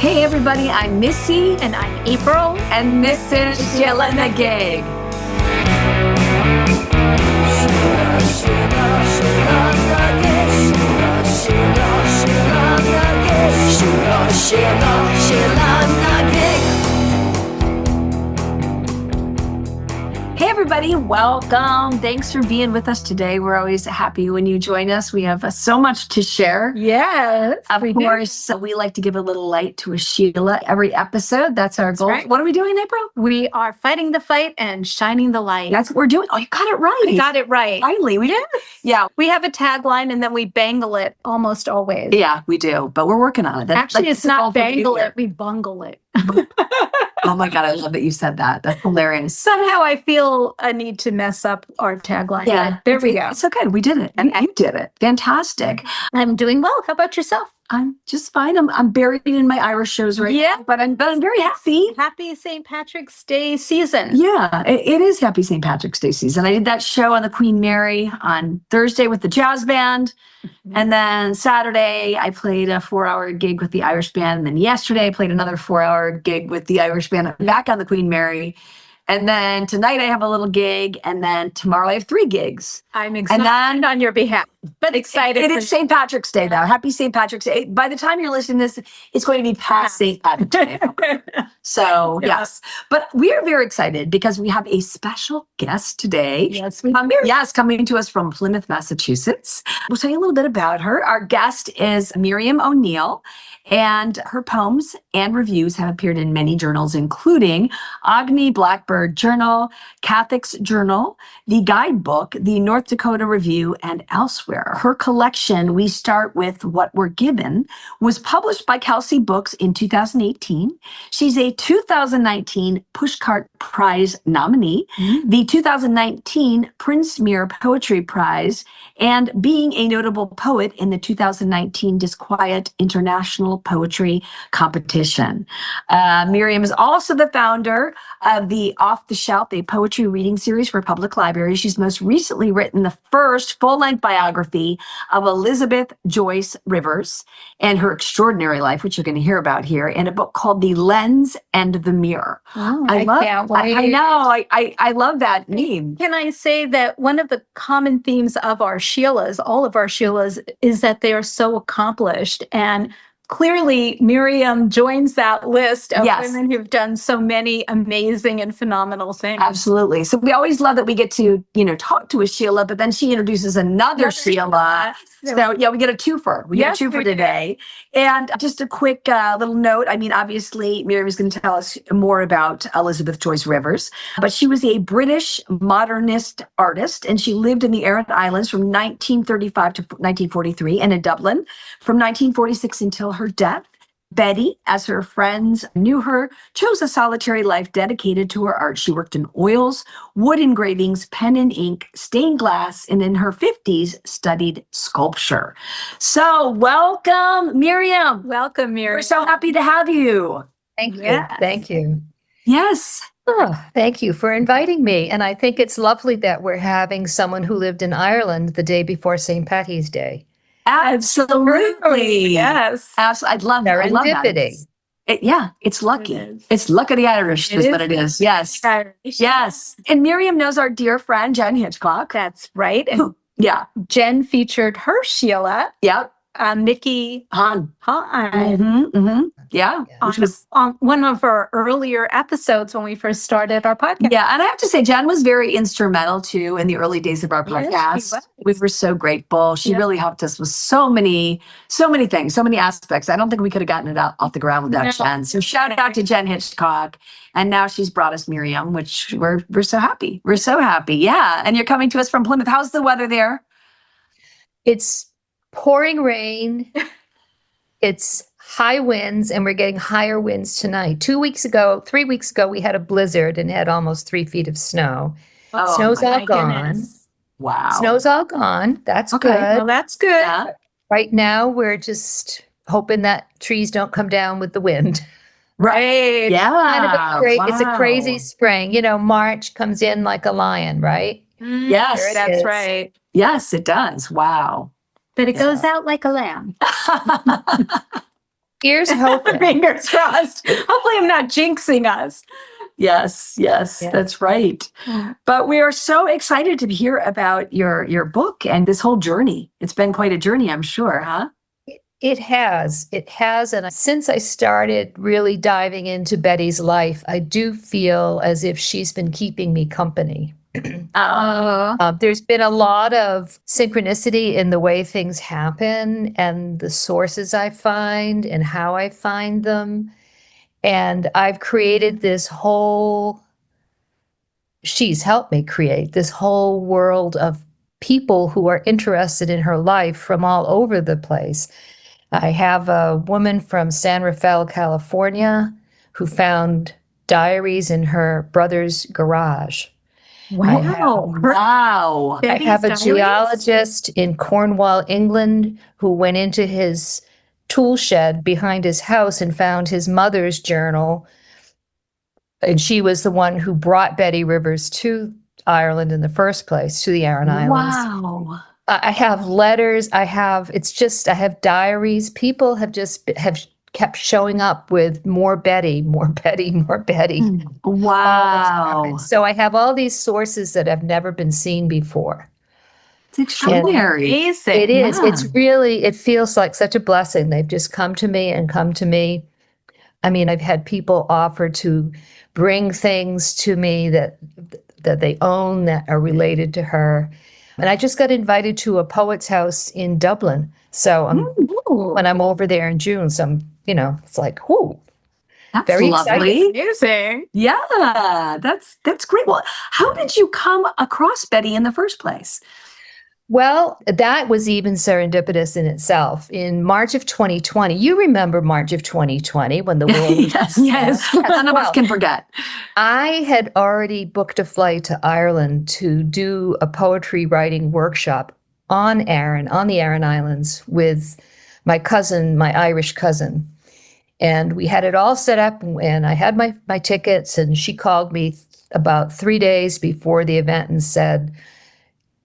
Hey everybody, I'm Missy, And I'm April. and this is SheelaNaGig. Hey everybody, welcome. Thanks for being with us today. We're always happy when you join us. We have so much to share. Yes. Of course, we like to give a little light to a Sheela every episode. That's our goal. right. What are we doing, April? We are fighting the fight and shining the light. That's what we're doing. Oh, you got it right. I got it right. Finally, we did. Yeah. We have a tagline and then we bangle it almost always. Yeah, we do, but we're working on it. Actually, it's not bangle it. it, we bungle it. Oh my God, I love that you said that. That's hilarious. Somehow I feel a need to mess up our tagline. Yeah. But there we go. It's okay. We did it. And you did it. Fantastic. I'm doing well. How about yourself? I'm just fine. I'm buried in my Irish shows right now, but I'm very happy. Happy St. Patrick's Day season. Yeah, it is Happy St. Patrick's Day season. I did that show on the Queen Mary on Thursday with the jazz band. And then Saturday, I played a 4-hour gig with the Irish band. And then yesterday, I played another 4-hour gig with the Irish band. I'm back on the Queen Mary. And then tonight, I have a little gig. And then tomorrow, I have 3 gigs. I'm excited on your behalf, but excited. It is St. Patrick's Day, though. Happy St. Patrick's Day. By the time you're listening to this, it's going to be past St. Patrick's Day. So, yes. But we are very excited because we have a special guest today. Yes, we coming to us from Plymouth, Massachusetts. We'll tell you a little bit about her. Our guest is Miriam O'Neal, and her poems and reviews have appeared in many journals, including Agni Blackbird Journal, Cathics Journal, the Guidebook, the North Dakota Review, and elsewhere. Her collection, We Start With What We're Given, was published by Kelsey Books in 2018. She's a 2019 Pushcart Prize nominee, the 2019 Prince Muir Poetry Prize, and being a notable poet in the 2019 Disquiet International Poetry Competition. Miriam is also the founder of the Off the Shelf, a poetry reading series for public libraries. She's most recently written the first full-length biography of Elizabeth Joyce Rivers and her extraordinary life, which you're going to hear about here, in a book called The Lens and the Mirror. Oh, I can't wait. I know. I love that name. Can I say that one of the common themes of our Sheelas, all of our Sheelas, is that they are so accomplished, and clearly, Miriam joins that list of women who've done so many amazing and phenomenal things. Absolutely. So we always love that we get to, talk to a Sheela, but then she introduces another Sheela. So we get a twofer. We get a twofer today. And just a quick little note. I mean, obviously, Miriam is going to tell us more about Elizabeth Joyce Rivers, but she was a British modernist artist, and she lived in the Aran Islands from 1935 to 1943 and in Dublin from 1946 until her death. Betty, as her friends knew her, chose a solitary life dedicated to her art. She worked in oils, wood engravings, pen and ink, stained glass, and in her 50s studied sculpture. So welcome, Miriam. Welcome, Miriam. We're so happy to have you. Thank you. Yes. Thank you. Yes. Oh, thank you for inviting me. And I think it's lovely that we're having someone who lived in Ireland the day before St. Patty's Day. Absolutely. Yes. Absolutely. I love that. Serendipity. It's lucky. It is. It's luck of the Irish is what it is. Yes. Yes. And Miriam knows our dear friend, Jen Hitchcock. That's right. And Yeah. Jen featured her Sheela, Yep. Nikki Han. Hahn, Yeah. which was on one of our earlier episodes when we first started our podcast. Yeah. And I have to say, Jen was very instrumental too in the early days of our Yes, podcast. she was. We were so grateful. She really helped us with so many things, so many aspects. I don't think we could have gotten it off the ground without Jen. So shout out to Jen Hitchcock. And now she's brought us Miriam, which we're so happy. We're so happy. Yeah. And you're coming to us from Plymouth. How's the weather there? It's pouring rain. It's high winds, and we're getting higher winds tonight. 3 weeks ago, we had a blizzard and had almost 3 feet of snow. Oh, Snow's my all gone. goodness. Wow. Snow's all gone. That's Okay. good. Well, that's good. Yeah. Right now, we're just hoping that trees don't come down with the wind. Right. Yeah. It's a crazy Wow. spring. March comes in like a lion, right? Yes. There it That's is. right. Yes, it does. Wow. But it goes out like a lamb. Here's hoping. Fingers crossed. Hopefully I'm not jinxing us. Yes, that's right. But we are so excited to hear about your book and this whole journey. It's been quite a journey, I'm sure, huh? It has. It has. And since I started really diving into Betty's life, I do feel as if she's been keeping me company. There's been a lot of synchronicity in the way things happen and the sources I find and how I find them. And I've created this whole, she's helped me create this whole world of people who are interested in her life from all over the place. I have a woman from San Rafael, California, who found diaries in her brother's garage. Wow. I have a geologist in Cornwall, England, who went into his tool shed behind his house and found his mother's journal. And she was the one who brought Betty Rivers to Ireland in the first place, to the Aran Islands. Wow. I have letters. I have diaries. People have kept showing up with more Betty, more Betty, more Betty. Wow. So I have all these sources that have never been seen before. It's extraordinary. Amazing. It is. Yeah. It's really, it feels like such a blessing. They've just come to me and come to me. I mean, I've had people offer to bring things to me that they own that are related to her. And I just got invited to a poet's house in Dublin. So when I'm over there in June, so it's like, whoo. That's very lovely. Amazing. Yeah, that's great. Well, how did you come across Betty in the first place? Well, that was even serendipitous in itself. In March of 2020, you remember March of 2020 when the world was yes. None of us can forget. I had already booked a flight to Ireland to do a poetry writing workshop on Aran, on the Aran Islands, with my cousin, my Irish cousin. And we had it all set up, and I had my tickets, and she called me about 3 days before the event and said,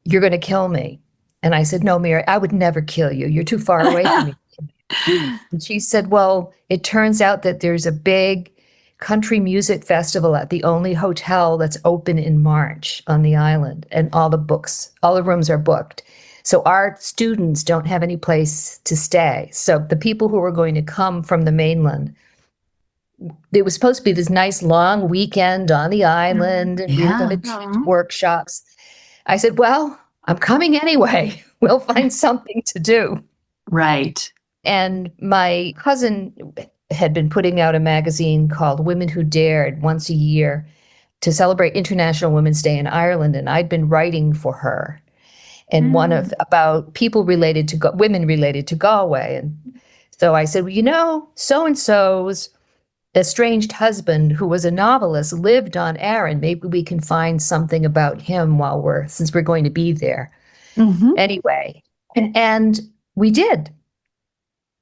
"You're going to kill me." And I said, "No, Mary, I would never kill you. You're too far away from me." And she said, "Well, it turns out that there's a big country music festival at the only hotel that's open in March on the island. And all the rooms are booked. So our students don't have any place to stay. So the people who are going to come from the mainland, it was supposed to be this nice long weekend on the island. And we were going to do workshops." I said, "Well, I'm coming anyway. We'll find something to do." Right. And my cousin had been putting out a magazine called Women Who Dared once a year to celebrate International Women's Day in Ireland. And I'd been writing for her and about people related to women related to Galway. And so I said, "Well, so-and-so's estranged husband, who was a novelist, lived on Aran. Maybe we can find something about him since we're going to be there." Anyway, and we did.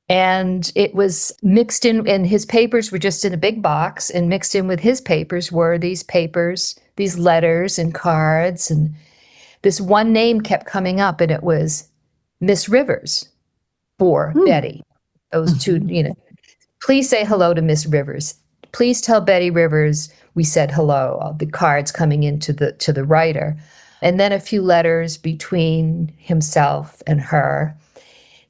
And it was mixed in, and his papers were just in a big box, and mixed in with his papers were these letters and cards. And this one name kept coming up, and it was Miss Rivers for Betty. Those two, "Please say hello to Miss Rivers. Please tell Betty Rivers we said hello." All the cards coming into to the writer. And then a few letters between himself and her.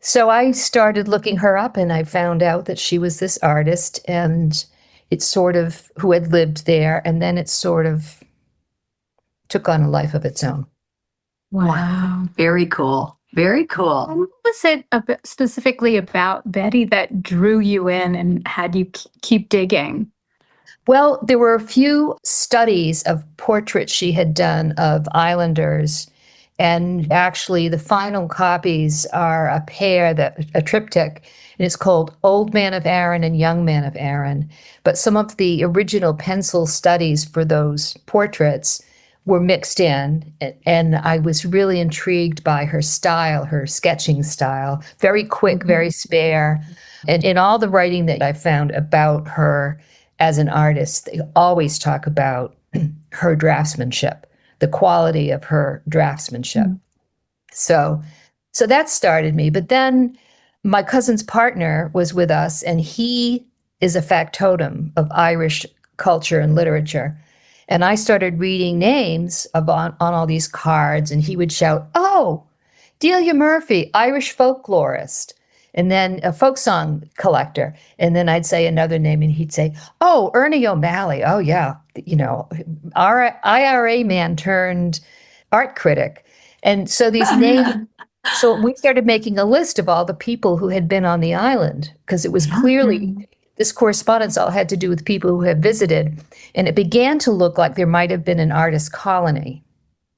So I started looking her up, and I found out that she was this artist, and who had lived there. And then it sort of took on a life of its own. Wow. Very cool. Very cool. And what was it specifically about Betty that drew you in and had you keep digging? Well, there were a few studies of portraits she had done of islanders. And actually, the final copies are a triptych, and it's called Old Man of Aran and Young Man of Aran. But some of the original pencil studies for those portraits were mixed in, and I was really intrigued by her style, her sketching style, very quick, very spare. And in all the writing that I found about her as an artist, they always talk about her draftsmanship, the quality of her draftsmanship. So that started me. But then my cousin's partner was with us, and he is a factotum of Irish culture and literature. And I started reading names on all these cards, and he would shout, "Oh, Delia Murphy, Irish folklorist," and then a folk song collector. And then I'd say another name, and he'd say, "Oh, Ernie O'Malley. Oh, yeah, our IRA man turned art critic." And so these names, so we started making a list of all the people who had been on the island, because it was clearly this correspondence all had to do with people who had visited. And it began to look like there might have been an artist colony.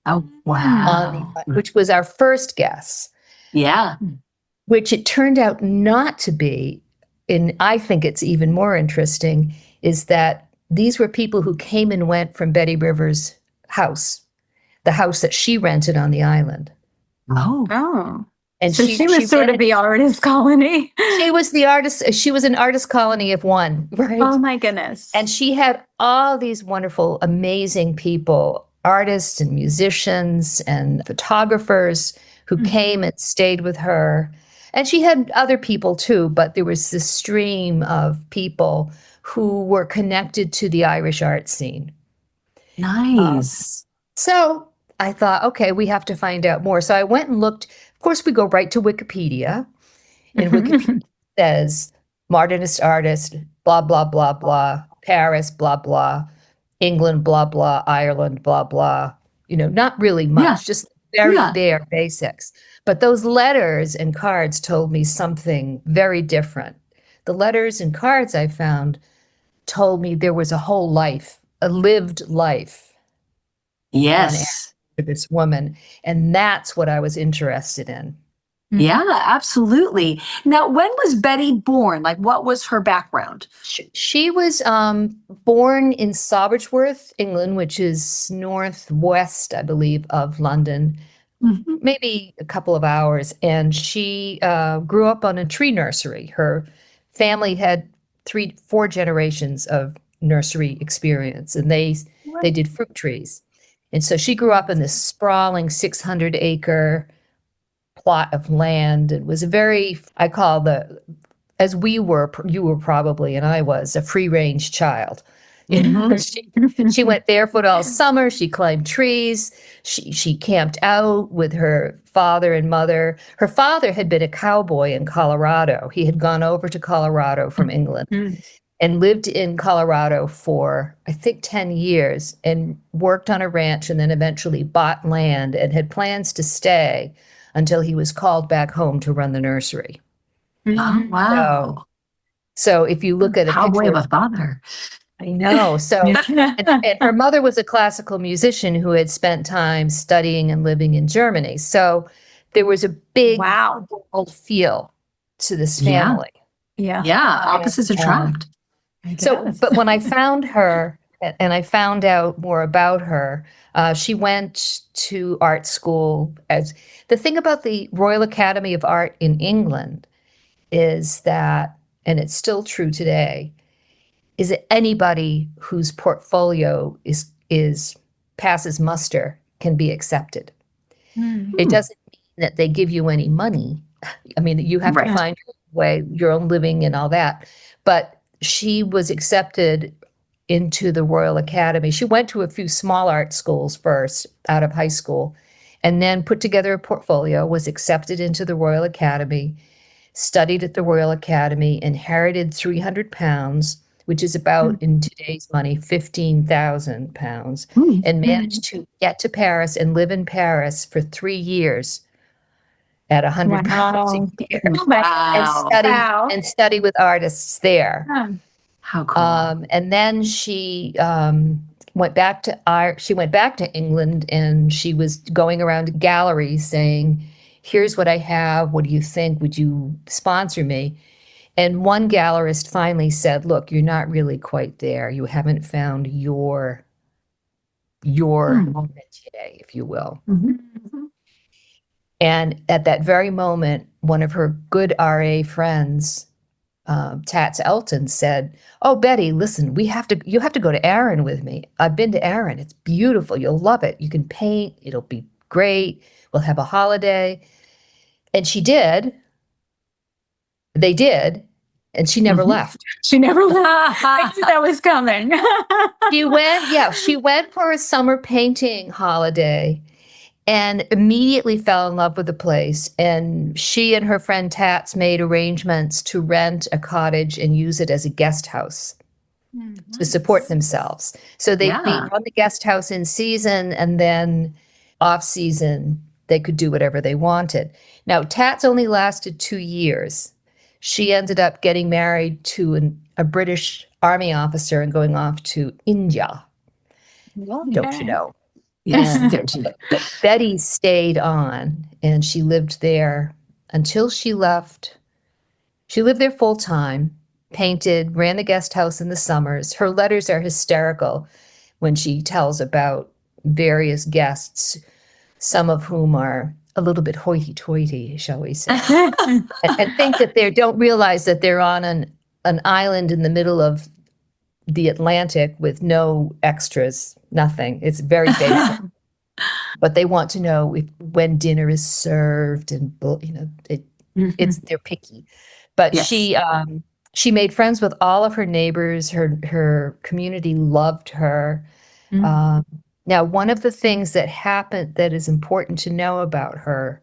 Oh, wow. Which was our first guess. Yeah. Which it turned out not to be. And I think it's even more interesting is that these were people who came and went from Betty Rivers' house, the house that she rented on the island. Oh. And so she was sort of the artist colony. She was the artist. She was an artist colony of one, right? Oh, my goodness. And she had all these wonderful, amazing people, artists and musicians and photographers who came and stayed with her. And she had other people too, but there was this stream of people who were connected to the Irish art scene. Nice. So I thought, okay, we have to find out more. So I went and looked. Of course, we go right to Wikipedia. And Wikipedia says modernist artist, blah, blah, blah, blah, Paris, blah, blah, England, blah, blah, Ireland, blah, blah. Not really much, just very bare basics. But those letters and cards told me something very different. The letters and cards I found told me there was a whole life, a lived life. Yes. For this woman. And that's what I was interested in. Yeah, absolutely. Now, when was Betty born? Like, what was her background? She was born in Sobridgeworth, England, which is northwest, I believe, of London, maybe a couple of hours. And she grew up on a tree nursery. Her family had 4 generations of nursery experience, and they did fruit trees. And so she grew up in this sprawling 600-acre plot of land. It was a very, I call as you were probably, and I was, a free-range child. She went barefoot all summer. She climbed trees. She camped out with her father and mother. Her father had been a cowboy in Colorado. He had gone over to Colorado from England and lived in Colorado for, I think, 10 years and worked on a ranch, and then eventually bought land and had plans to stay until he was called back home to run the nursery. Oh, wow. So if you look at a cowboy picture of a father. I know. So, and her mother was a classical musician who had spent time studying and living in Germany. So there was a big old feel to this family. Yeah. Opposites attract. So, but when I found her and I found out more about her, she went to art school. As the thing about the Royal Academy of Art in England is that, and it's still true today, is that anybody whose portfolio is passes muster can be accepted. It doesn't mean that they give you any money. I mean, you have to find your way, your own living and all that. But she was accepted into the Royal Academy. She went to a few small art schools first out of high school, and then put together a portfolio, was accepted into the Royal Academy, studied at the Royal Academy, inherited £300, which is about, in today's money, £15,000, and managed to get to Paris and live in Paris for 3 years at £100 a year. And study with artists there. How cool. And then she went back to England, and she was going around galleries saying, "Here's what I have. What do you think? Would you sponsor me?" And one gallerist finally said, "Look, you're not really quite there. You haven't found your métier, if you will." And at that very moment, one of her good RA friends, Tats Elton, said, "Oh, Betty, listen, you have to go to Aran with me. I've been to Aran. It's beautiful. You'll love it. You can paint. It'll be great. We'll have a holiday." And she did. They did, and she never left. She never left. I knew that was coming. She went for a summer painting holiday and immediately fell in love with the place. And she and her friend Tats made arrangements to rent a cottage and use it as a guest house to support themselves. So they'd be on the guest house in season, and then off season, they could do whatever they wanted. Now, Tats only lasted 2 years. She ended up getting married to a British Army officer and going off to India. Don't you know? Yes, don't you know? But Betty stayed on, and she lived there until she left. She lived there full time, painted, ran the guest house in the summers. Her letters are hysterical when she tells about various guests, some of whom are a little bit hoity-toity, shall we say, and think that they don't realize that they're on an island in the middle of the Atlantic with no extras, nothing. It's very basic. But they want to know when dinner is served, and it's they're picky. But she made friends with all of her neighbors. Her community loved her. Now, one of the things that happened that is important to know about her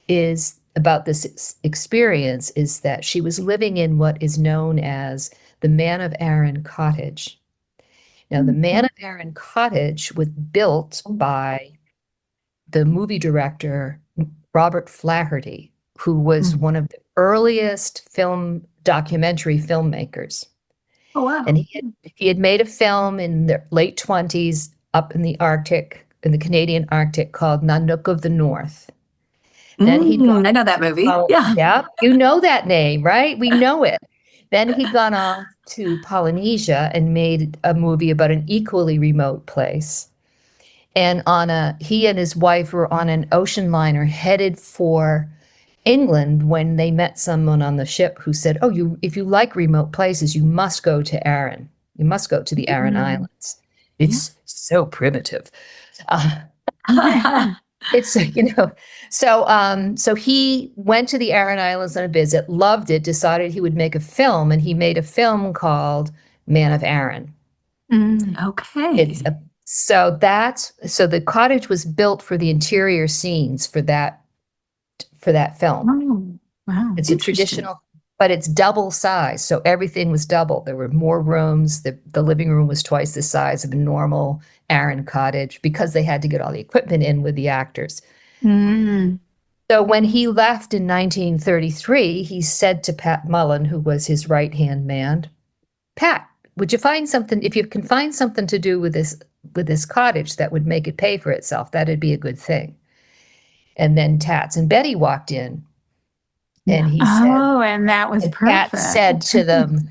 is about this experience is that she was living in what is known as the Man of Aran cottage. Now, the Man of Aran cottage was built by the movie director Robert Flaherty, who was one of the earliest documentary filmmakers. Oh, wow. And he had made a film in the late 20s up in the Arctic, in the Canadian Arctic, called Nanook of the North. Then I know that movie. Yeah, you know that name, right? We know it. Then he'd gone off to Polynesia and made a movie about an equally remote place. And he and his wife were on an ocean liner headed for England when they met someone on the ship who said, "Oh, if you like remote places, you must go to Aran. You must go to the Aran Islands. It's so primitive." It's so he went to the Aran Islands on a visit, loved it, decided he would make a film, and he made a film called Man of Aran. Okay. So the cottage was built for the interior scenes for that film. Oh, wow. It's a traditional, but it's double size, so everything was double. There were more rooms. The living room was twice the size of a normal Aran cottage because they had to get all the equipment in with the actors. So when he left in 1933, he said to Pat Mullen, who was his right-hand man, "Pat, would you find something, if you can find something to do with this cottage that would make it pay for itself, that'd be a good thing." And then Tats and Betty walked in, and he said, and that was perfect. Pat said to them,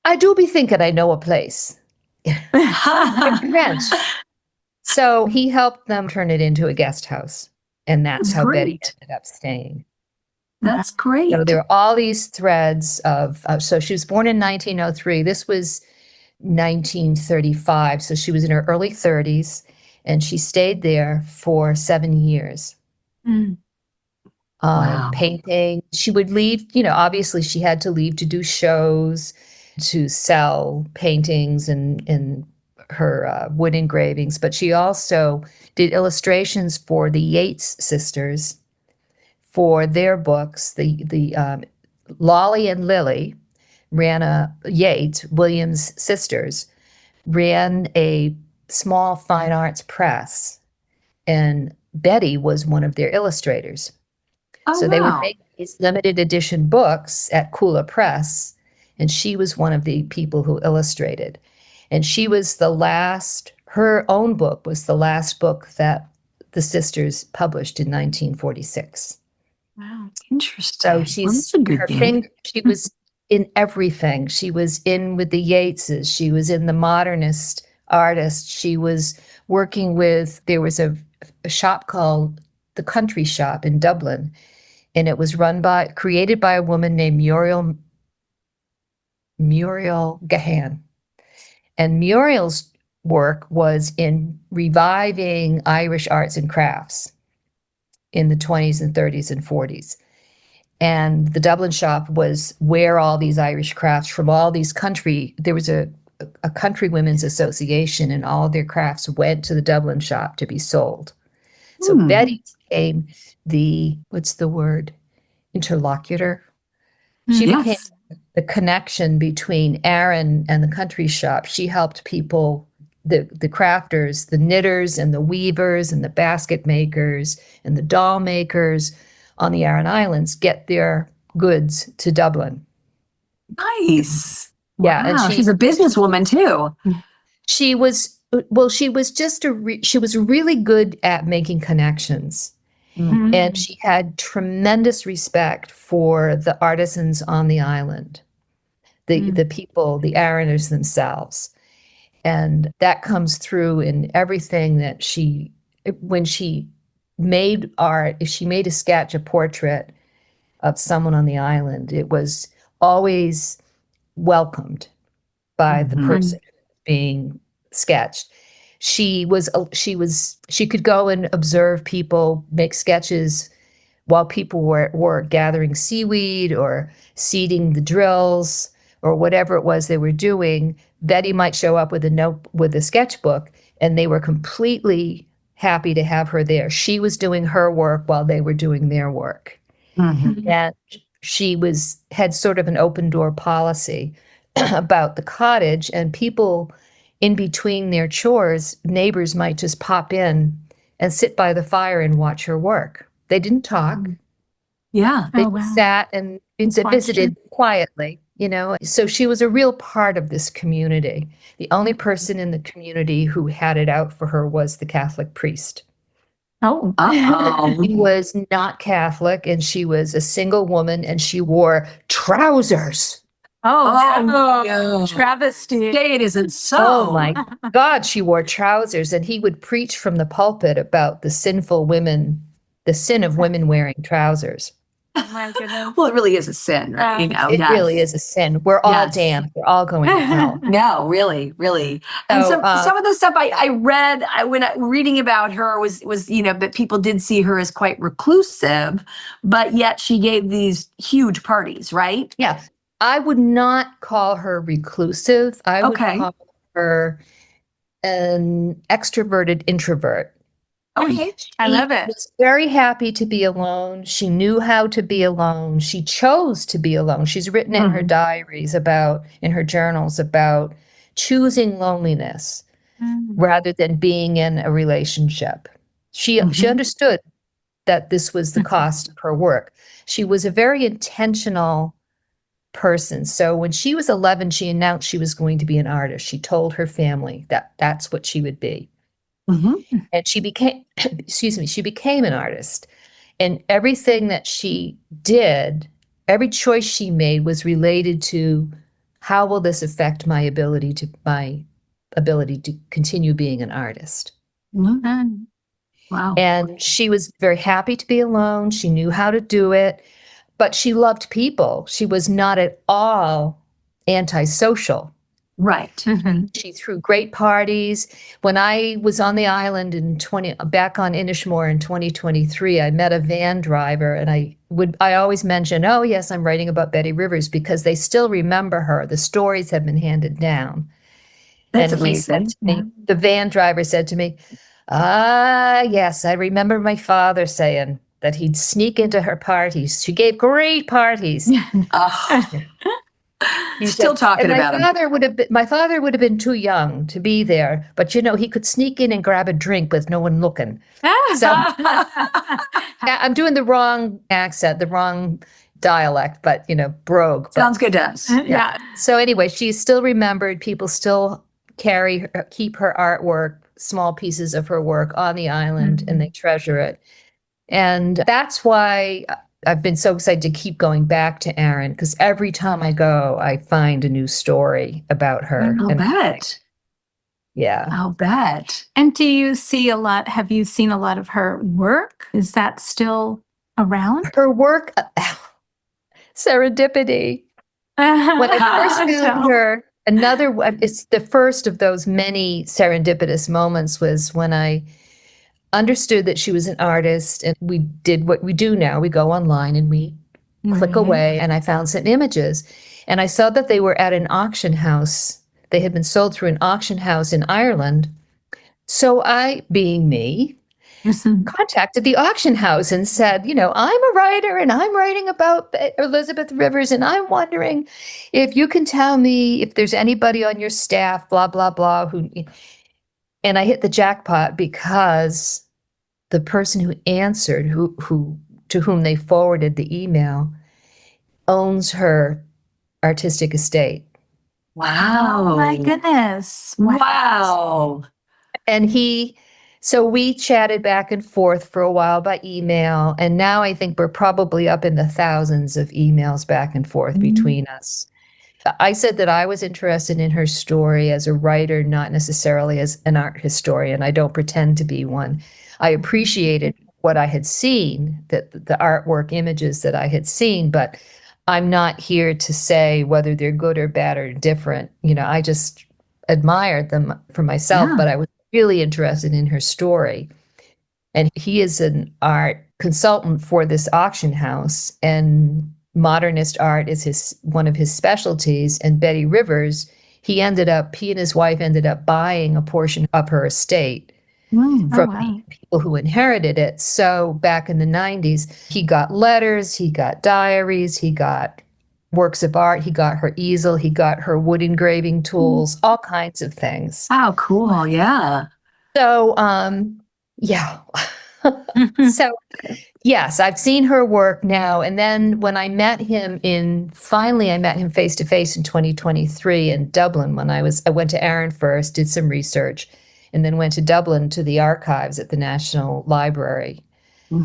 "I do be thinking I know a place." So he helped them turn it into a guest house, and that's how Betty ended up staying. That's great. So there are all these threads of, so she was born in 1903. This was 1935. So she was in her early 30s, and she stayed there for 7 years. Wow. Painting. She would leave, obviously she had to leave to do shows, to sell paintings and her wood engravings, but she also did illustrations for the Yates sisters for their books. The Lolly and Lily Yates, William's sisters, ran a small fine arts press, and Betty was one of their illustrators. So they would make these limited edition books at Kula Press, and she was one of the people who illustrated. And she was her own book was the last book that the sisters published in 1946. Wow, interesting. So she was in everything. She was in with the Yateses. She was in the modernist artists. She was working with, there was a shop called The Country Shop in Dublin, and it was created by a woman named Muriel Gahan. And Muriel's work was in reviving Irish arts and crafts in the 20s and 30s and 40s. And the Dublin shop was where all these Irish crafts from all these there was a country women's association, and all their crafts went to the Dublin shop to be sold. So Betty became what's the word? Interlocutor. She became the connection between Aran and the country shop. She helped people, the crafters, the knitters and the weavers and the basket makers and the doll makers on the Aran Islands get their goods to Dublin. Nice. Yeah. Wow, And she's a businesswoman too. She was really good at making connections. Mm-hmm. And she had tremendous respect for the artisans on the island, the people, the Araners themselves. And that comes through in everything that when she made art, if she made a sketch, a portrait of someone on the island, it was always welcomed by the person being sketched. She could go and observe people make sketches while people were gathering seaweed or seeding the drills or whatever it was they were doing. Betty might show up with a sketchbook, and they were completely happy to have her there. She was doing her work while they were doing their work. And she had sort of an open door policy about the cottage, and people in between their chores, neighbors might just pop in and sit by the fire and watch her work. They didn't talk. Yeah. They sat and visited quietly, So she was a real part of this community. The only person in the community who had it out for her was the Catholic priest. Oh. She was not Catholic, and she was a single woman, and she wore trousers. No. Travesty. It isn't so. Oh my God, she wore trousers, and he would preach from the pulpit about the sin of women wearing trousers. Oh my goodness. Well, it really is a sin, right? It really is a sin. We're all damned. We're all going to hell. No, really. And some of the stuff I read when reading about her was but people did see her as quite reclusive, but yet she gave these huge parties, right? Yeah. I would not call her reclusive. I would call her an extroverted introvert. Okay. I love it. She was very happy to be alone. She knew how to be alone. She chose to be alone. She's written in her diaries in her journals about choosing loneliness rather than being in a relationship. She understood that this was the cost of her work. She was a very intentional person. So when she was 11, she announced she was going to be an artist. She told her family that that's what she would be. And she became an artist. And everything that she did, every choice she made was related to how will this affect my ability to continue being an artist. Wow. And she was very happy to be alone. She knew how to do it, but she loved people. She was not at all antisocial. Right. She threw great parties. When I was on the island back on Inishmore in 2023, I met a van driver, and I always mention, oh yes, I'm writing about Betty Rivers, because they still remember her. The stories have been handed down. That's and amazing. The van driver said to me, yes, I remember my father saying that he'd sneak into her parties. She gave great parties. He's still talking about him. My father would have been too young to be there, but he could sneak in and grab a drink with no one looking. So I'm doing the wrong accent, the wrong dialect, but brogue. Sounds good to us. Yeah. So anyway, she's still remembered. People still keep her artwork, small pieces of her work on the island, and they treasure it. And that's why I've been so excited to keep going back to Aran, because every time I go, I find a new story about her. I'll bet. Yeah. I'll bet. And have you seen a lot of her work? Is that still around? Her work, serendipity. When I first found her, it's the first of those many serendipitous moments was when I understood that she was an artist, and we did what we do now. We go online and we click away, and I found some images. And I saw that they were at an auction house. They had been sold through an auction house in Ireland. So I, being me, contacted the auction house and said, I'm a writer and I'm writing about Elizabeth Rivers, and I'm wondering if you can tell me if there's anybody on your staff, blah, blah, blah, and I hit the jackpot because the person who answered, to whom they forwarded the email, owns her artistic estate. Wow. Oh my goodness. Wow. And so we chatted back and forth for a while by email. And now I think we're probably up in the thousands of emails back and forth between us. I said that I was interested in her story as a writer, not necessarily as an art historian. I don't pretend to be one. I appreciated what I had seen, the artwork images that I had seen, but I'm not here to say whether they're good or bad or different. I just admired them for myself, but I was really interested in her story. And he is an art consultant for this auction house, and modernist art is one of his specialties. And Betty Rivers, he and his wife ended up buying a portion of her estate from the people who inherited it. So back in the 90s, he got letters, he got diaries, he got works of art, he got her easel, he got her wood engraving tools, all kinds of things. Wow, cool. Yeah. So, yeah. So, yes, I've seen her work now. And then when I met him finally I met him face to face in 2023 in Dublin when I went to Aran first, did some research, and then went to Dublin to the archives at the National Library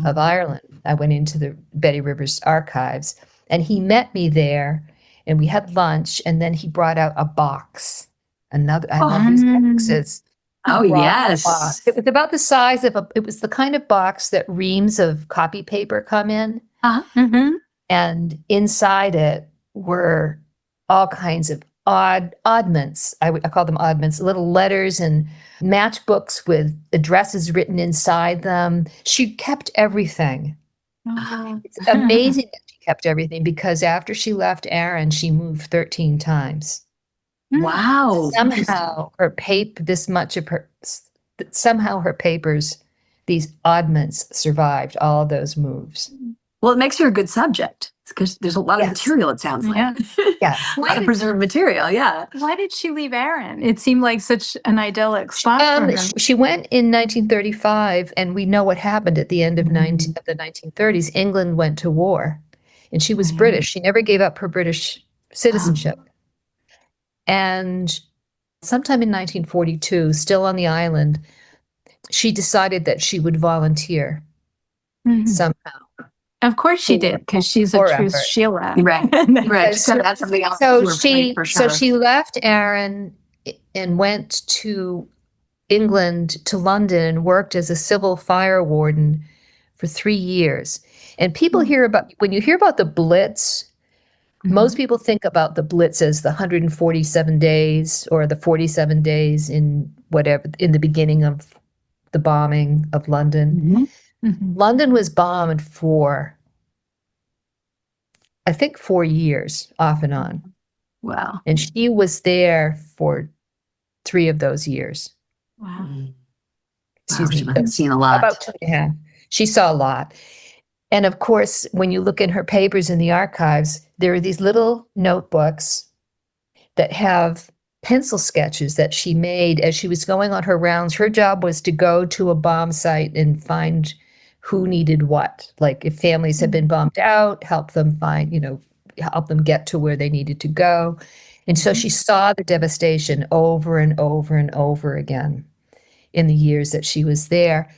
of Ireland. I went into the Betty Rivers archives, and he met me there, and we had lunch, and then he brought out a box. I love these boxes. Oh, yes. It was about the size of it was the kind of box that reams of copy paper come in. And inside it were all kinds of oddments. I call them oddments, little letters and matchbooks with addresses written inside them. She kept everything. It's amazing that she kept everything, because after she left Aran, she moved 13 times. Wow. Somehow her papers, these oddments, survived all of those moves. Well, it makes her a good subject because there's a lot of material, it sounds like. Yeah. A lot of preserved material, yeah. Why did she leave Aran? It seemed like such an idyllic spot for her. She went in 1935, and we know what happened at the end of the 1930s. England went to war, and she was British. She never gave up her British citizenship. And sometime in 1942, still on the island, she decided that she would volunteer somehow. Of course she did, because she's a true Sheela. Right. So that's something else. So she left Aran and went to England, to London, and worked as a civil fire warden for 3 years. And people when you hear about the Blitz, most people think about the Blitz as the 147 days or the 47 days in the beginning of the bombing of London. London was bombed for, I think, 4 years off and on. Wow. And she was there for 3 of those years. Wow. Excuse me. I've seen a lot. About 2.5. She saw a lot. And of course, when you look in her papers in the archives, there are these little notebooks that have pencil sketches that she made as she was going on her rounds. Her job was to go to a bomb site and find who needed what. Like if families had been bombed out, help them help them get to where they needed to go. And so she saw the devastation over and over and over again in the years that she was there.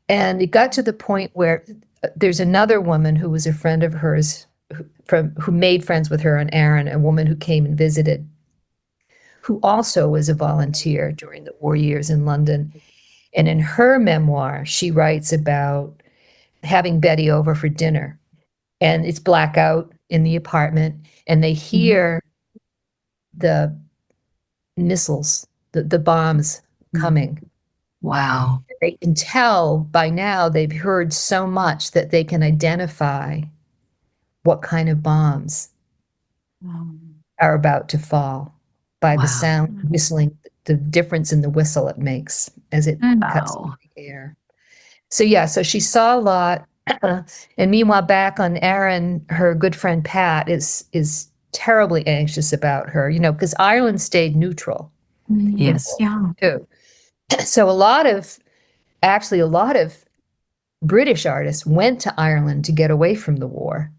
And it got to the point where there's another woman who was a friend of hers who made friends with her on Aran, a woman who came and visited, who also was a volunteer during the war years in London. And in her memoir, she writes about having Betty over for dinner. And it's blackout in the apartment, and they hear the missiles, the bombs coming. Wow. They can tell by now they've heard so much that they can identify what kind of bombs are about to fall by the sound whistling, the difference in the whistle it makes as it cuts through the air. So yeah, so she saw a lot. And meanwhile, back on Aran, her good friend Pat is terribly anxious about her, because Ireland stayed neutral. Yes. Yeah. Too. So a lot of British artists went to Ireland to get away from the war.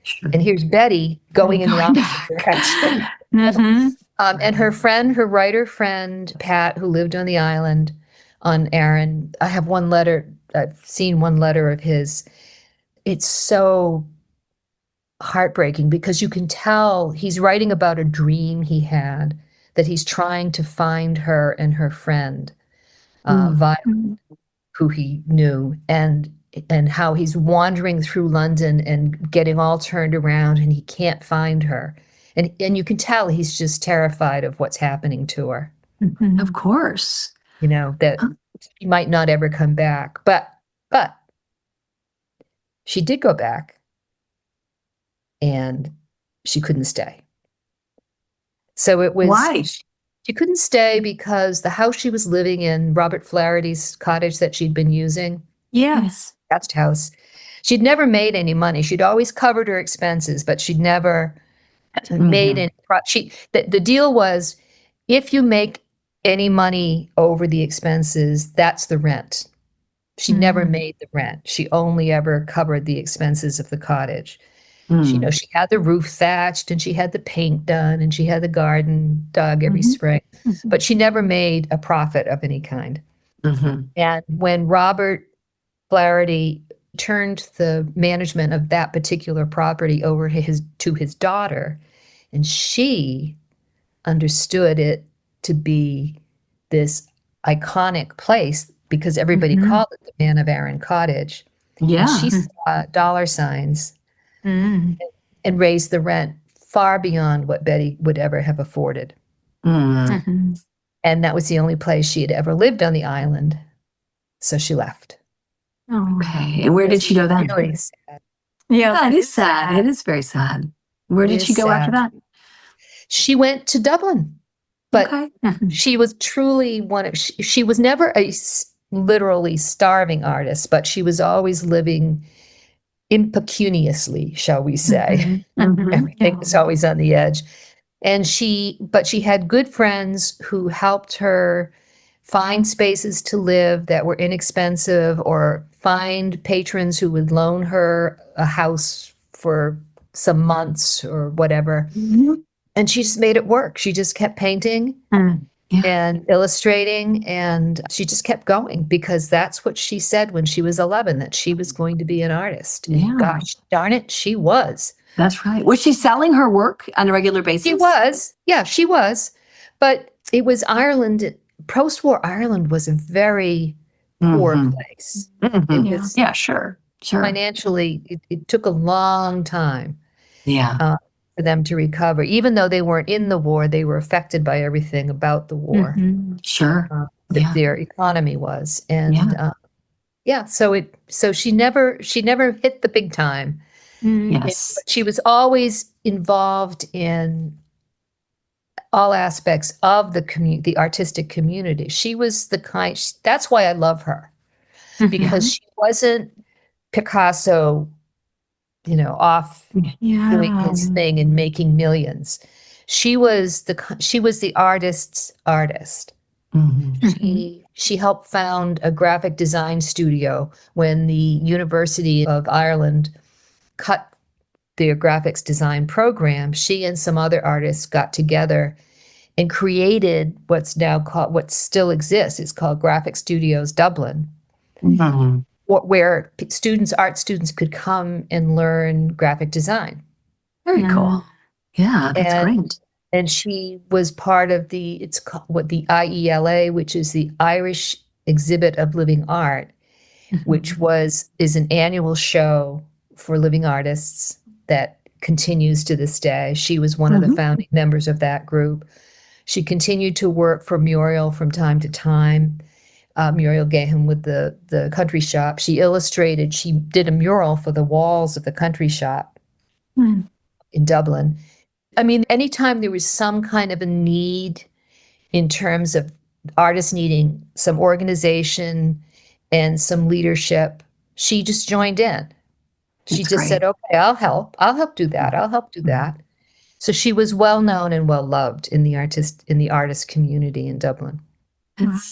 Sure. And here's Betty going in the opposite direction. And her writer friend, Pat, who lived on the island on Aran, I've seen one letter of his. It's so heartbreaking because you can tell he's writing about a dream he had that he's trying to find her and her friend, Violet, who he knew, and how he's wandering through London and getting all turned around and he can't find her. And you can tell he's just terrified of what's happening to her. Of course. That she might not ever come back. But she did go back and she couldn't stay. So it was. Why? She couldn't stay because the house she was living in, Robert Flaherty's cottage that she'd been using. Yes. Guest house. She'd never made any money. She'd always covered her expenses, but she'd never made any. The deal was, if you make any money over the expenses, that's the rent. She never made the rent. She only ever covered the expenses of the cottage. She had the roof thatched and she had the paint done and she had the garden dug every spring, but she never made a profit of any kind. And when Robert Flaherty turned the management of that particular property over to his daughter, and she understood it to be this iconic place because everybody called it the Man of Aran Cottage. Yeah. And she saw dollar signs and raised the rent far beyond what Betty would ever have afforded. And that was the only place she had ever lived on the island. So she left. Okay. And where did she go then? Really sad. Yeah, it is sad. It is very sad. Where did she go after that? She went to Dublin. But she was truly she was never a literally starving artist, but she was always living impecuniously, shall we say. Everything was always on the edge. But she had good friends who helped her find spaces to live that were inexpensive or find patrons who would loan her a house for some months or whatever. And she just made it work. She just kept painting and illustrating, and she just kept going because that's what she said when she was 11, that she was going to be an artist. And gosh darn it, she was. That's right. Was she selling her work on a regular basis? She was. Yeah, she was. But it was Ireland. Post-war Ireland was a very poor place. It was, sure. Financially, it took a long time. Yeah. For them to recover. Even though they weren't in the war, they were affected by everything about the war. Sure. Their economy was. And so she never hit the big time. Yes. But she was always involved in all aspects of the artistic community. She was the kind, that's why I love her. Because she wasn't Picasso, off doing his thing and making millions. She was the artist's artist. She helped found a graphic design studio when the University of Ireland cut their graphics design program. She and some other artists got together and created what still exists. It's called Graphic Studios Dublin. Where art students could come and learn graphic design. Very cool. Yeah, that's great. And she was part of the IELA, which is the Irish Exhibit of Living Art, which is an annual show for living artists that continues to this day. She was one of the founding members of that group. She continued to work for Muriel from time to time. Muriel Gaham with the country shop. She did a mural for the walls of the country shop. in Dublin. I mean, anytime there was some kind of a need in terms of artists needing some organization and some leadership, she just joined in. She That's just great. said, okay, I'll help do that. I'll help do that. So she was well known and well loved in the artist community in Dublin.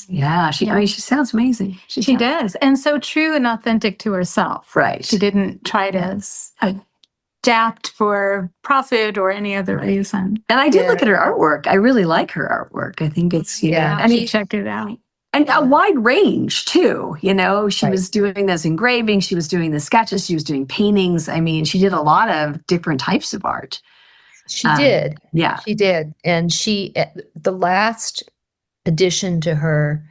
Yeah, I mean, she sounds amazing. She does. And so true and authentic to herself. Right. She didn't try to adapt for profit or any other reason. And I did look at her artwork. I really like her artwork. I think it's, I mean, check it out. And a wide range too, she was doing those engravings, she was doing the sketches, she was doing paintings. I mean, she did a lot of different types of art. She did. Yeah. She did. And the last addition to her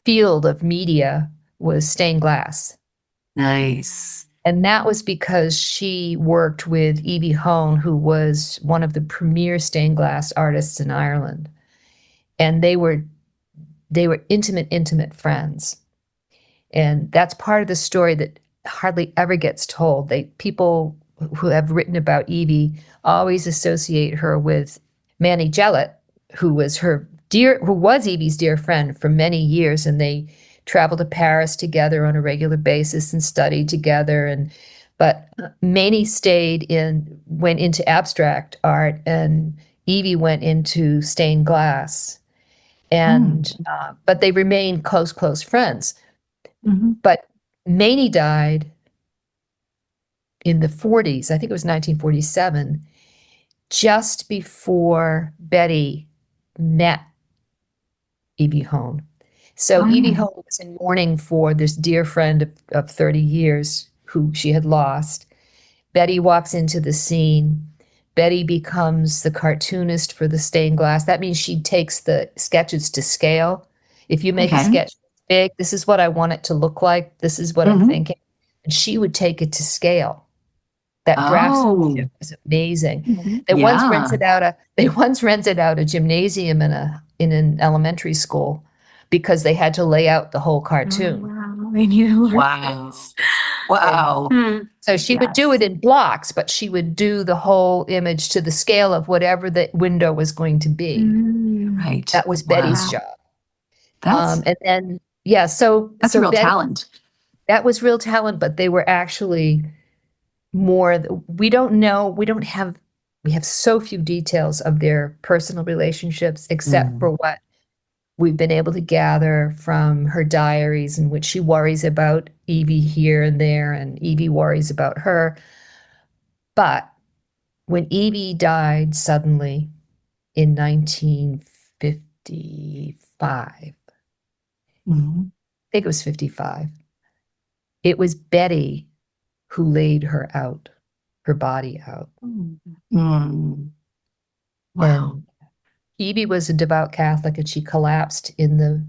field of media was stained glass. Nice. And that was because she worked with Evie Hone, who was one of the premier stained glass artists in Ireland. And they were intimate friends. And that's part of the story that hardly ever gets told. People who have written about Evie always associate her with Manny Jellett, who was Evie's dear friend for many years, and they traveled to Paris together on a regular basis and studied together. But Manny went into abstract art, and Evie went into stained glass. And but they remained close friends. Mm-hmm. But Manny died in the 40s. I think it was 1947, just before Betty met Evie Hone. So Evie Hone was in mourning for this dear friend of 30 years who she had lost. Betty walks into the scene. Betty becomes the cartoonist for the stained glass. That means she takes the sketches to scale. If you make a sketch big, this is what I want it to look like. This is what I'm thinking. And she would take it to scale. That draftsmanship was amazing. They once rented out a gymnasium in an elementary school because they had to lay out the whole cartoon. Wow. So she would do it in blocks, but she would do the whole image to the scale of whatever the window was going to be. Right. That was Betty's job. That's that's real talent. That was real talent, but they were actually we have so few details of their personal relationships, except for what we've been able to gather from her diaries, in which she worries about Evie here and there, and Evie worries about her. But when Evie died suddenly in 1955, I think it was 55, it was Betty who laid her body out. Wow. And Evie was a devout Catholic, and she collapsed in the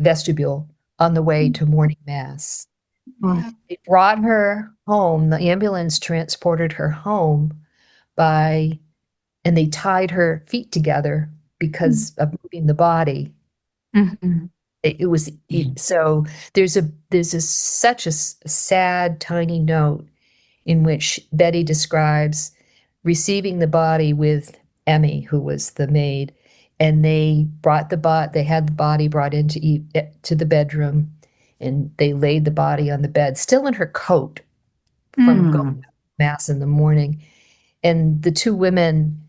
vestibule on the way to morning mass. They brought her home. The ambulance transported her home and they tied her feet together because of moving the body. It was so there's such a sad, tiny note in which Betty describes receiving the body with Emmy, who was the maid, and they had the body brought into the bedroom, and they laid the body on the bed, still in her coat from going to mass in the morning. And the two women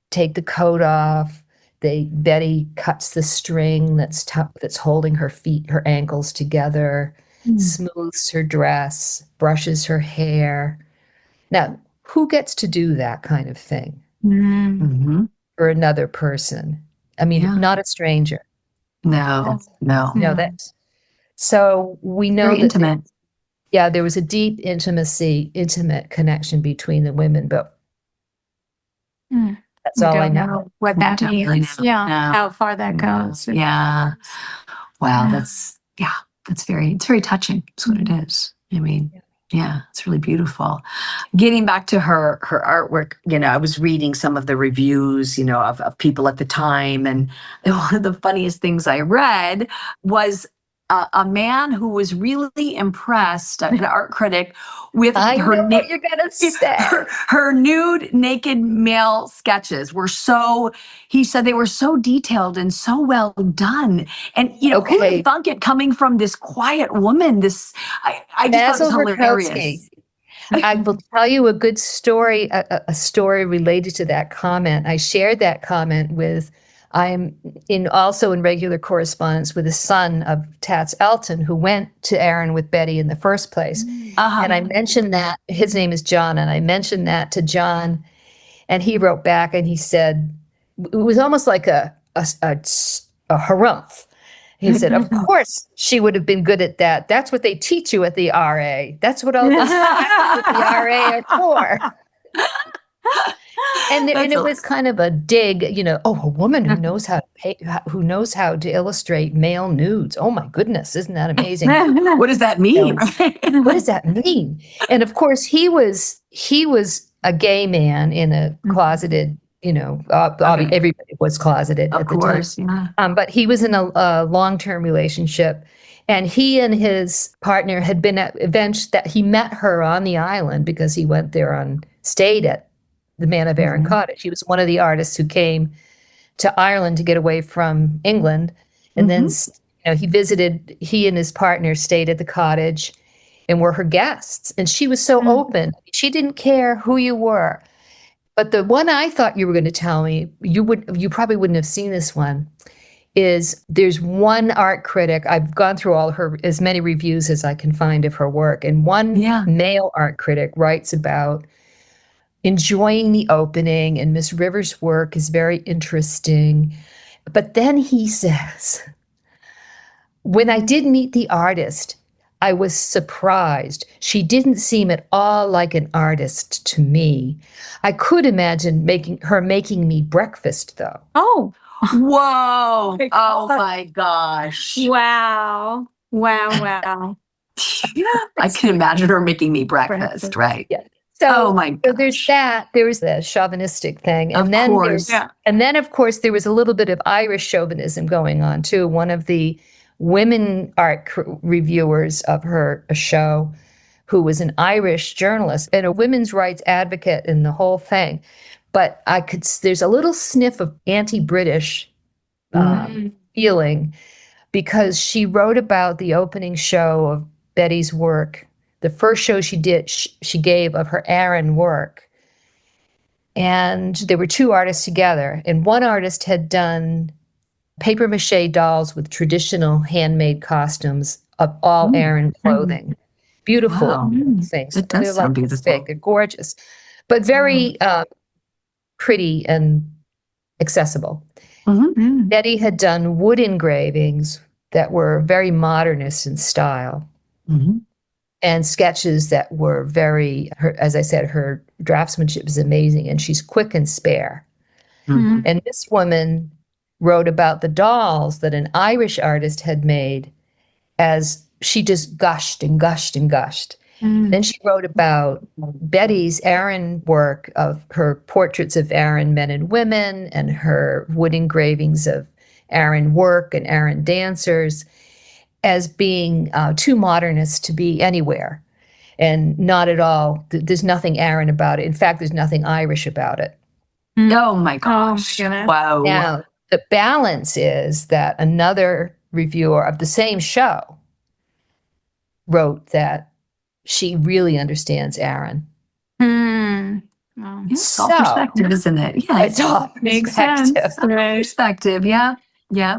take the coat off. Betty cuts the string that's holding her feet, her ankles together, smooths her dress, brushes her hair. Now, who gets to do that kind of thing for another person? I mean, not a stranger. No. So we know very that intimate. There was a deep intimate connection between the women, but that's all I know. What that means. Really know. How far that goes. Yeah. Wow. It's very touching. That's what it is. I mean, it's really beautiful. Getting back to her artwork, I was reading some of the reviews, of people at the time. And one of the funniest things I read was a man who was really impressed, an art critic, with I her know what you're gonna say. her nude naked male sketches were so, he said they were so detailed and so well done. And who Okay. would thunk it coming from this quiet woman? I just thought it was hilarious. I will tell you a good story, a story related to that comment. I shared that comment with, I'm also in regular correspondence with the son of Tats Elton, who went to Aran with Betty in the first place. And I mentioned that, his name is John, and I mentioned that to John, and he wrote back and he said, it was almost like a harumph. He said, of course she would have been good at that. That's what they teach you at the RA. That's what all those at the RA are for. And it was kind of a dig, a woman who knows how to who knows how to illustrate male nudes. Oh my goodness, isn't that amazing? What does that mean? What does that mean? And of course, he was a gay man in a closeted, everybody was closeted Of at the course, time. yeah. But he was in a long-term relationship, and he and his partner had been at events that he met her on the island because he went there stayed at the Man of Aran Cottage. He was one of the artists who came to Ireland to get away from England. And then, he and his partner stayed at the cottage and were her guests. And she was so open. She didn't care who you were. But the one I thought you were going to tell me, you probably wouldn't have seen this one, is there's one art critic. I've gone through as many reviews as I can find of her work. And one male art critic writes about enjoying the opening, and Miss Rivers' work is very interesting. But then he says, when I did meet the artist, I was surprised. She didn't seem at all like an artist to me. I could imagine making me breakfast, though. Oh, whoa. Oh my gosh. Wow. Wow. I can imagine her making me breakfast, right? Yeah. So, oh my gosh. So there's that. There was the chauvinistic thing. And then of course, there was a little bit of Irish chauvinism going on, too. One of the women art reviewers of her show, who was an Irish journalist and a women's rights advocate in the whole thing. But there's a little sniff of anti-British feeling, because she wrote about the opening show of Betty's work, the first show she gave of her Aran work. And there were two artists together, and one artist had done papier-mâché dolls with traditional handmade costumes of all Aran clothing. Beautiful things. It does sound beautiful. They're gorgeous, but very pretty and accessible. Betty had done wood engravings that were very modernist in style, and sketches that were as I said, her draftsmanship is amazing, and she's quick and spare. And this woman wrote about the dolls that an Irish artist had made, as she just gushed and gushed and gushed. Then she wrote about Betty's Aran work, of her portraits of Aran men and women, and her wood engravings of Aran work and Aran dancers, as being too modernist to be anywhere, and not at all. There's nothing Aran about it. In fact, there's nothing Irish about it. Oh my gosh. Wow. Now, the balance is that another reviewer of the same show wrote that she really understands Aran. It's all perspective, isn't it? Yeah, it's all perspective. Perspective, yeah.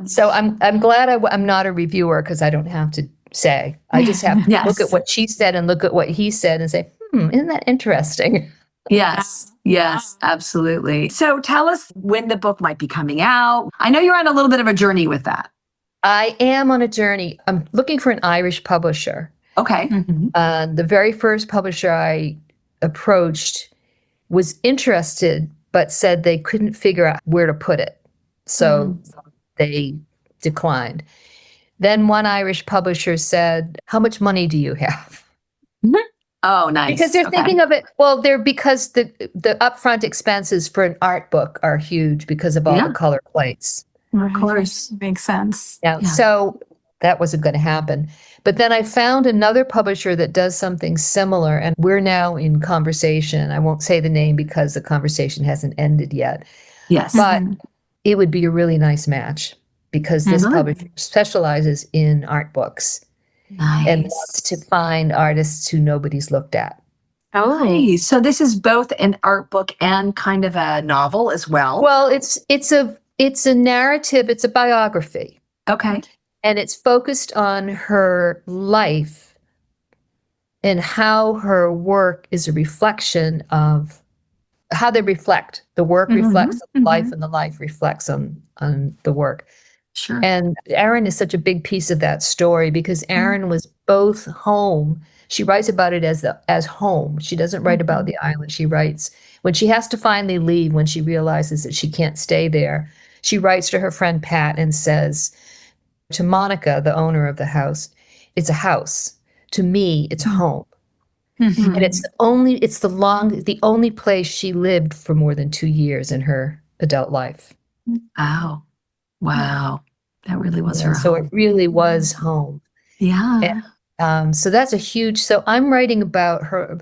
So I'm glad I'm not a reviewer, because I don't have to say. I just have to look at what she said and look at what he said and say, isn't that interesting? Yes, absolutely. So tell us when the book might be coming out. I know you're on a little bit of a journey with that. I am on a journey. I'm looking for an Irish publisher. Okay. The very first publisher I approached was interested, but said they couldn't figure out where to put it. So they declined. Then one Irish publisher said, "How much money do you have?" Oh, nice. Because they're thinking of it, because the upfront expenses for an art book are huge because of all the color plates. Of course. Makes sense. Yeah. So that wasn't going to happen. But then I found another publisher that does something similar, and we're now in conversation. I won't say the name because the conversation hasn't ended yet. Yes. But it would be a really nice match because this publisher specializes in art books and wants to find artists who nobody's looked at. Oh, nice. So this is both an art book and kind of a novel as well. Well, it's a narrative. It's a biography. Okay. And it's focused on her life and how her work is a reflection of how they reflect. The work reflects on life, and the life reflects on the work. Sure. And Aran is such a big piece of that story because Aran was both home. She writes about it as home. She doesn't write about the island. She writes when she has to finally leave, when she realizes that she can't stay there. She writes to her friend Pat and says to Monica, the owner of the house, "It's a house. To me, it's home." And it's the only place she lived for more than 2 years in her adult life. Wow. That really was her So home. it really was home. Yeah. And, so that's a huge, so I'm writing about her.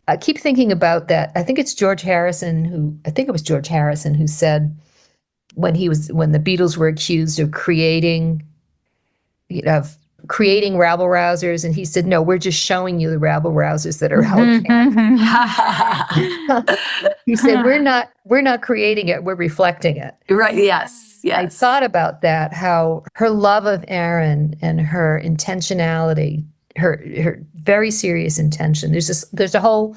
I keep thinking about that. I think it was George Harrison who said when the Beatles were accused of creating rabble rousers, and he said, "No, we're just showing you the rabble rousers that are out there." He said, "We're not creating it, we're reflecting it." Right. Yes. I thought about that, how her love of Aran and her intentionality, her very serious intention. There's a whole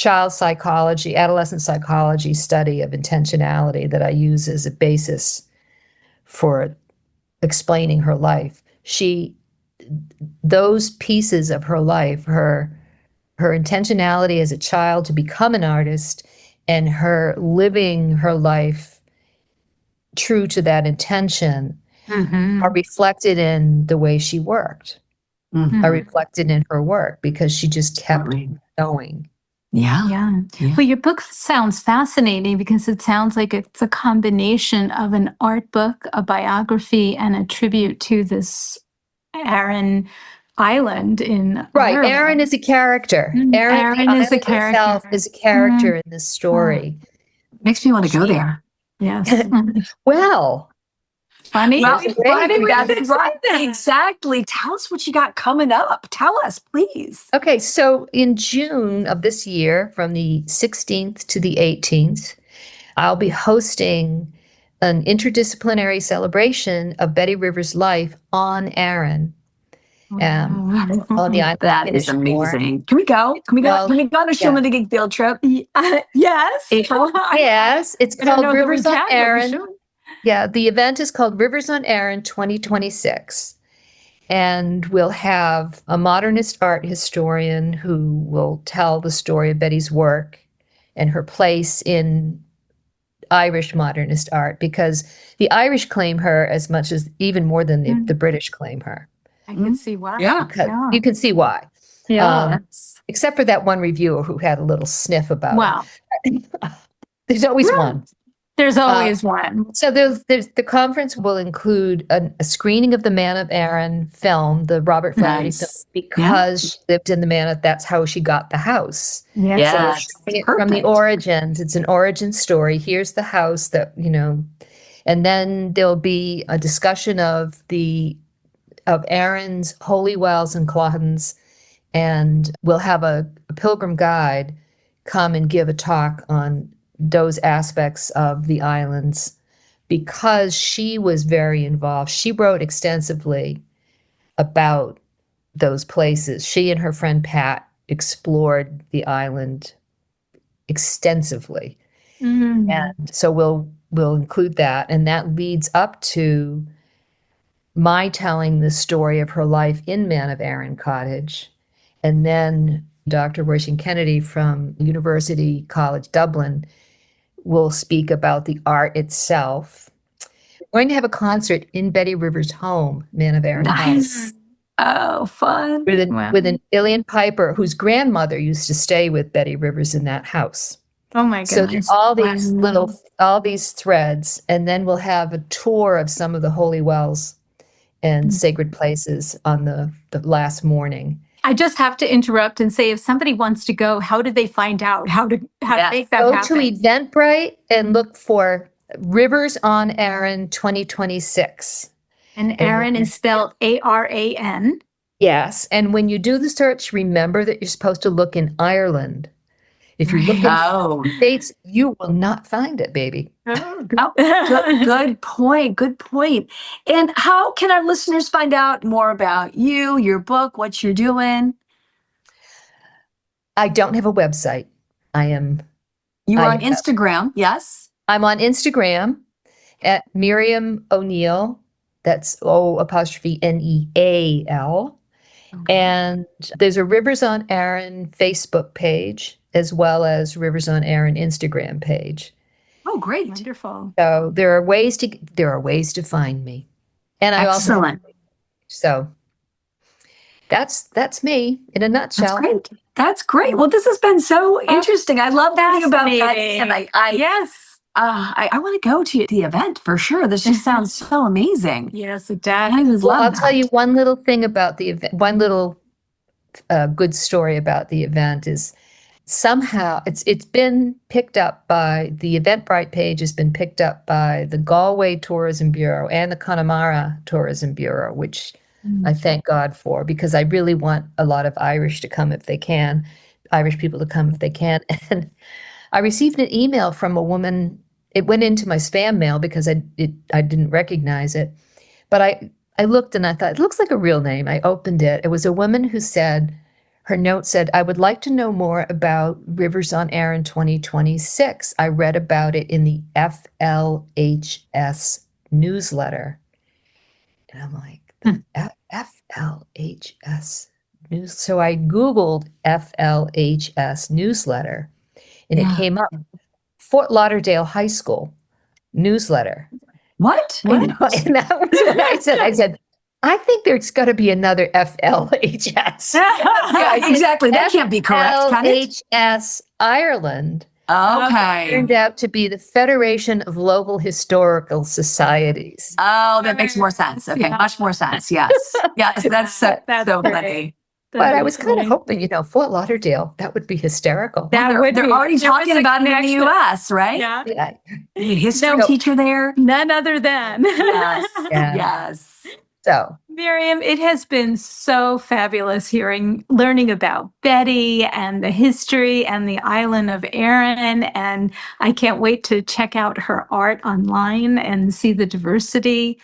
adolescent psychology study of intentionality that I use as a basis for explaining her life. Those pieces of her life, her intentionality as a child to become an artist, and her living her life true to that intention, are reflected in the way she worked, are reflected in her work because she just kept going. Yeah. Well, your book sounds fascinating because it sounds like it's a combination of an art book, a biography, and a tribute to this Aran Island in Ireland. Aran is a character. Aran is a character. Itself is a character in this story. Makes me want to go there. Yes. Well, funny. That's right. Exactly. Tell us what you got coming up. Tell us, please. Okay, so in June of this year, from the 16th to the 18th, I'll be hosting an interdisciplinary celebration of Betty Rivers' life on Aran. On the island. That is amazing. Can we go? Can we go on a SheelaNaGig field trip? Yes. April? Yes. It's called Rivers on Aran. Yeah, the event is called Rivers on Aran 2026. And we'll have a modernist art historian who will tell the story of Betty's work and her place in Irish modernist art, because the Irish claim her as much as even more than the British claim her. I can see why. Yeah. You can see why. Yeah. Except for that one reviewer who had a little sniff about it. There's always one. There's always one. So there's the conference will include a screening of the Man of Aran film, the Robert Flaherty film, because she lived in the Man. That's how she got the house. Yes. So from the origins. It's an origin story. Here's the house that, and then there'll be a discussion of Aran's holy wells and clochans, and we'll have a pilgrim guide come and give a talk on those aspects of the islands, because she was very involved. She wrote extensively about those places. She and her friend Pat explored the island extensively. And so we'll include that, and that leads up to my telling the story of her life in Man of Aran Cottage. And then Dr. Roisin Kennedy from University College Dublin will speak about the art itself. We're going to have a concert in Betty Rivers' home, Man of Aran Cottage. Oh, fun. With an Ilian Piper whose grandmother used to stay with Betty Rivers in that house. Oh my goodness. So there's all these threads, and then we'll have a tour of some of the holy wells and sacred places on the last morning. I just have to interrupt and say, if somebody wants to go, how do they find out how to make that Go happen? to Eventbrite and look for Rivers on Aran 2026. And Aran is spelled Aran. Yes. And when you do the search, remember that you're supposed to look in Ireland. If you look in the States, you will not find it, baby. Good point. Good point. And how can our listeners find out more about you, your book, what you're doing? I don't have a website. You are on Instagram, yes? I'm on Instagram at Miriam O'Neal. That's O''Neal. Okay. And there's a Rivers on Aran Facebook page, as well as Rivers on Aran Instagram page. Oh, great. Wonderful. So there are ways to find me. And Excellent. So that's me in a nutshell. That's great. Well, this has been so interesting. I love learning about that. And I want to go to the event for sure. This just sounds so amazing. Yes, it does. I'll tell you one little thing about the event. One little good story about the event is somehow it's been picked up by the Eventbrite page has been picked up by the Galway Tourism Bureau and the Connemara Tourism Bureau, which I thank God for, because I really want a lot of Irish people to come if they can. And I received an email from a woman. It went into my spam mail because I didn't recognize it. But I looked and I thought, it looks like a real name. I opened it. It was a woman who said, her note said, I would like to know more about Rivers on Aran 2026. I read about it in the FLHS newsletter. And I'm like, FLHS news. So I Googled FLHS newsletter and it came up. Fort Lauderdale High School newsletter. What? And that was what I said. I said, I think there's got to be another FLHS. Exactly. That can't be correct, can it? FLHS Ireland. Okay. Turned out to be the Federation of Local Historical Societies. Oh, that makes more sense. Okay, much more sense. Yes. Yes, that's so funny. But I was kind of hoping, Fort Lauderdale, that would be hysterical. They're already talking about it in the U.S., right? Yeah. History teacher there. None other than. Yes. Yes. So, Miriam, it has been so fabulous learning about Betty and the history and the island of Aran. And I can't wait to check out her art online and see the diversity.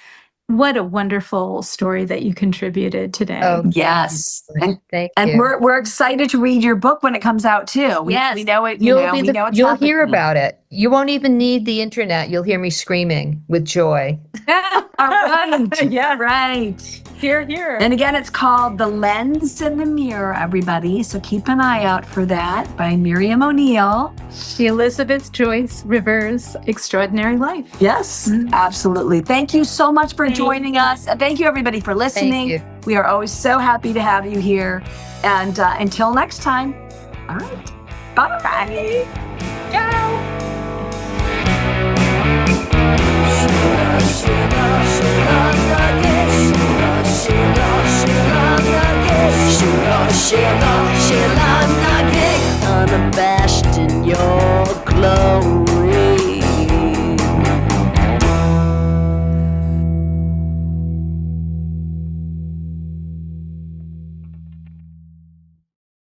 What a wonderful story that you contributed today. Oh, yes. Thank you. And we're excited to read your book when it comes out too. We know it. You'll hear about it. You won't even need the internet. You'll hear me screaming with joy. All right. Yeah. Right. Here. And again, it's called The Lens in the Mirror, everybody. So keep an eye out for that by Miriam O'Neal. The Elizabeth Joyce Rivers Extraordinary Life. Yes, absolutely. Thank you so much for joining us. And thank you, everybody, for listening. Thank you. We are always so happy to have you here. And until next time, all right. Bye. Ciao. SheelaNaGig on a bed.